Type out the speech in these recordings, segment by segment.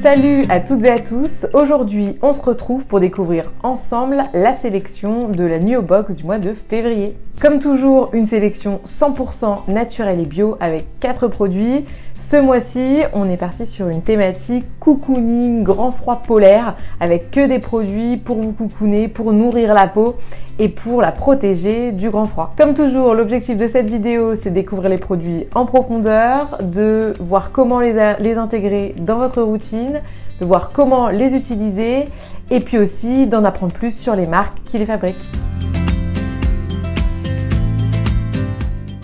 Salut à toutes et à tous, aujourd'hui on se retrouve pour découvrir ensemble la sélection de la Nuo Box du mois de février. Comme toujours, une sélection 100% naturelle et bio avec 4 produits. Ce mois-ci, on est parti sur une thématique cocooning, grand froid polaire, avec que des produits pour vous cocooner, pour nourrir la peau et pour la protéger du grand froid. Comme toujours, l'objectif de cette vidéo, c'est de découvrir les produits en profondeur, de voir comment les intégrer dans votre routine, de voir comment les utiliser et puis aussi d'en apprendre plus sur les marques qui les fabriquent.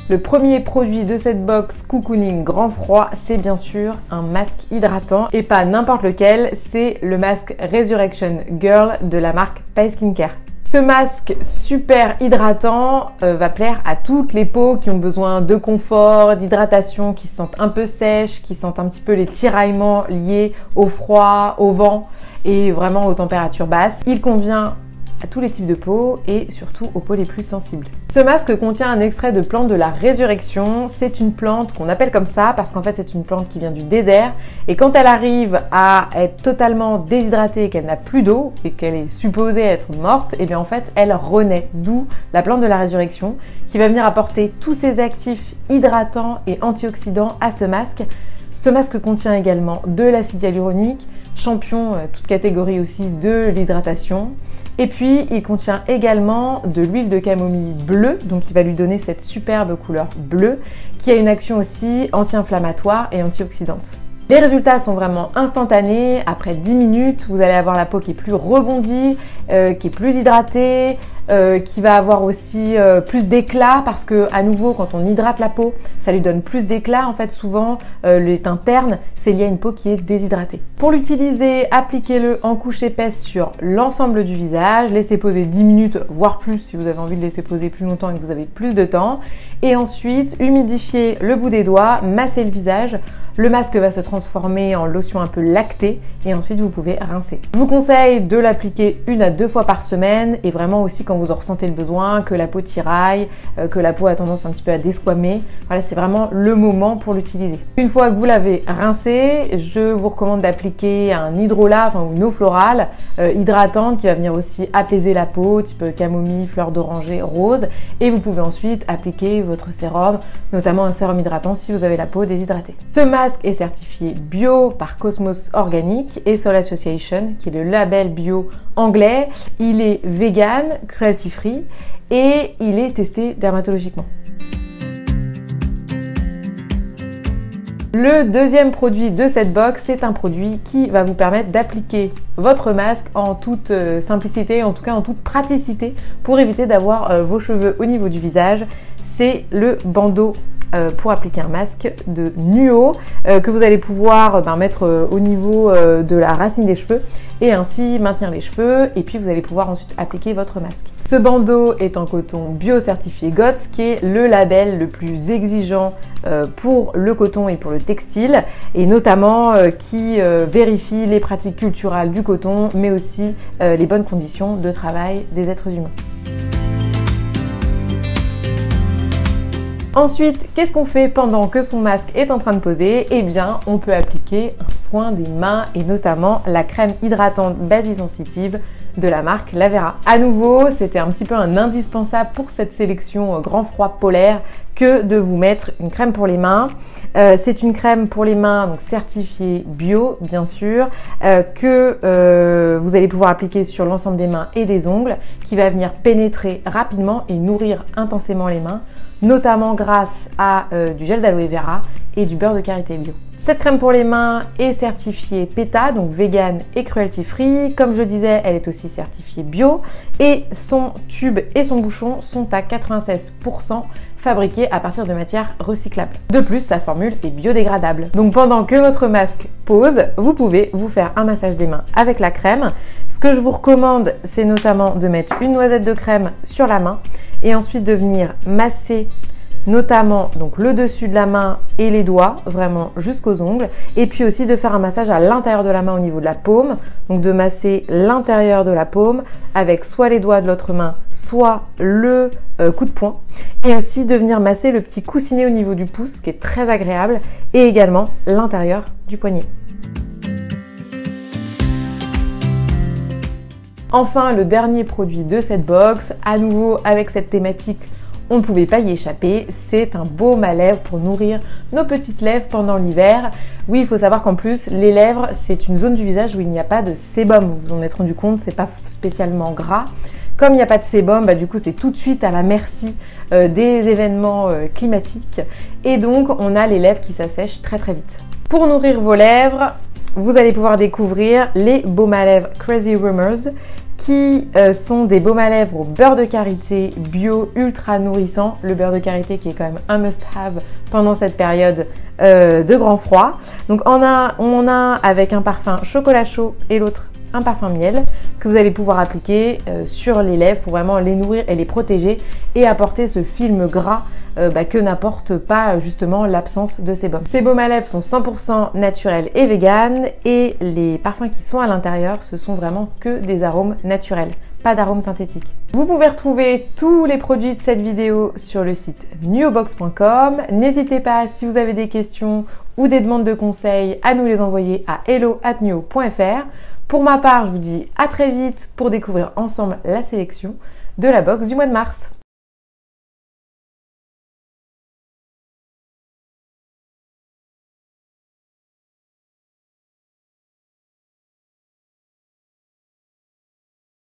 Le premier produit de cette box cocooning grand froid, c'est bien sûr un masque hydratant et pas n'importe lequel, c'est le masque Resurrection Girl de la marque Paix Skincare. Ce masque super hydratant va plaire à toutes les peaux qui ont besoin de confort, d'hydratation, qui se sentent un peu sèches, qui sentent un petit peu les tiraillements liés au froid, au vent et vraiment aux températures basses. Il convient à tous les types de peau et surtout aux peaux les plus sensibles. Ce masque contient un extrait de plante de la résurrection. C'est une plante qu'on appelle comme ça parce qu'en fait c'est une plante qui vient du désert et quand elle arrive à être totalement déshydratée et qu'elle n'a plus d'eau et qu'elle est supposée être morte, et bien en fait elle renaît, d'où la plante de la résurrection qui va venir apporter tous ces actifs hydratants et antioxydants à ce masque. Ce masque contient également de l'acide hyaluronique, champion toute catégorie aussi de l'hydratation. Et puis, il contient également de l'huile de camomille bleue, donc qui va lui donner cette superbe couleur bleue, qui a une action aussi anti-inflammatoire et antioxydante. Les résultats sont vraiment instantanés. Après 10 minutes, vous allez avoir la peau qui est plus rebondie, qui est plus hydratée, qui va avoir aussi plus d'éclat parce que à nouveau quand on hydrate la peau ça lui donne plus d'éclat. En fait souvent les teintes ternes c'est lié à une peau qui est déshydratée. Pour l'utiliser, appliquez-le en couche épaisse sur l'ensemble du visage, laissez poser 10 minutes voire plus si vous avez envie de laisser poser plus longtemps et que vous avez plus de temps, et ensuite humidifiez le bout des doigts, massez le visage. Le masque va se transformer en lotion un peu lactée et ensuite vous pouvez rincer. Je vous conseille de l'appliquer 1 à 2 fois par semaine et vraiment aussi quand vous en ressentez le besoin, que la peau tiraille, que la peau a tendance un petit peu à desquamer. Voilà, c'est vraiment le moment pour l'utiliser. Une fois que vous l'avez rincé, je vous recommande d'appliquer un hydrolat, enfin une eau florale hydratante qui va venir aussi apaiser la peau, type camomille, fleur d'oranger, rose. Et vous pouvez ensuite appliquer votre sérum, notamment un sérum hydratant si vous avez la peau déshydratée. Ce masque est certifié bio par Cosmos Organic et Soul Association, qui est le label bio anglais. Il est vegan, cruelty free et il est testé dermatologiquement. Le deuxième produit de cette box, c'est un produit qui va vous permettre d'appliquer votre masque en toute simplicité, en tout cas en toute praticité, pour éviter d'avoir vos cheveux au niveau du visage. C'est le bandeau pour appliquer un masque de Nuo que vous allez pouvoir mettre au niveau de la racine des cheveux et ainsi maintenir les cheveux, et puis vous allez pouvoir ensuite appliquer votre masque. Ce bandeau est en coton bio certifié GOTS, qui est le label le plus exigeant pour le coton et pour le textile, et notamment qui vérifie les pratiques culturales du coton mais aussi les bonnes conditions de travail des êtres humains. Ensuite, qu'est-ce qu'on fait pendant que son masque est en train de poser? Eh bien, on peut appliquer un soin des mains et notamment la crème hydratante basisensitive de la marque Lavera. À nouveau, c'était un petit peu un indispensable pour cette sélection grand froid polaire que de vous mettre une crème pour les mains. C'est une crème pour les mains donc certifiée bio bien sûr, que vous allez pouvoir appliquer sur l'ensemble des mains et des ongles, qui va venir pénétrer rapidement et nourrir intensément les mains, notamment grâce à du gel d'aloe vera et du beurre de karité bio. Cette crème pour les mains est certifiée PETA, donc vegan et cruelty free. Comme je disais, elle est aussi certifiée bio et son tube et son bouchon sont à 96% fabriqués à partir de matières recyclables. De plus, sa formule est biodégradable. Donc pendant que votre masque pose, vous pouvez vous faire un massage des mains avec la crème. Ce que je vous recommande, c'est notamment de mettre une noisette de crème sur la main et ensuite de venir masser notamment donc le dessus de la main et les doigts, vraiment jusqu'aux ongles, et puis aussi de faire un massage à l'intérieur de la main au niveau de la paume, donc de masser l'intérieur de la paume avec soit les doigts de l'autre main, soit le coup de poing, et aussi de venir masser le petit coussinet au niveau du pouce qui est très agréable, et également l'intérieur du poignet. Enfin, le dernier produit de cette box, à nouveau avec cette thématique, on ne pouvait pas y échapper, c'est un baume à lèvres pour nourrir nos petites lèvres pendant l'hiver. Oui, il faut savoir qu'en plus, les lèvres, c'est une zone du visage où il n'y a pas de sébum. Vous vous en êtes rendu compte, c'est pas spécialement gras. Comme il n'y a pas de sébum, du coup, c'est tout de suite à la merci des événements climatiques. Et donc, on a les lèvres qui s'assèchent très très vite. Pour nourrir vos lèvres, vous allez pouvoir découvrir les baumes à lèvres Crazy Rumors, qui sont des baumes à lèvres au beurre de karité bio ultra nourrissant. Le beurre de karité qui est quand même un must-have pendant cette période de grand froid. Donc on a avec un parfum chocolat chaud et l'autre un parfum miel que vous allez pouvoir appliquer sur les lèvres pour vraiment les nourrir et les protéger et apporter ce film gras que n'apporte pas justement l'absence de ces baumes. Ces baumes à lèvres sont 100% naturels et vegan et les parfums qui sont à l'intérieur, ce sont vraiment que des arômes naturels, pas d'arômes synthétiques. Vous pouvez retrouver tous les produits de cette vidéo sur le site nuobox.com. N'hésitez pas, si vous avez des questions ou des demandes de conseils, à nous les envoyer à hello@nuo.fr. Pour ma part, je vous dis à très vite pour découvrir ensemble la sélection de la box du mois de mars.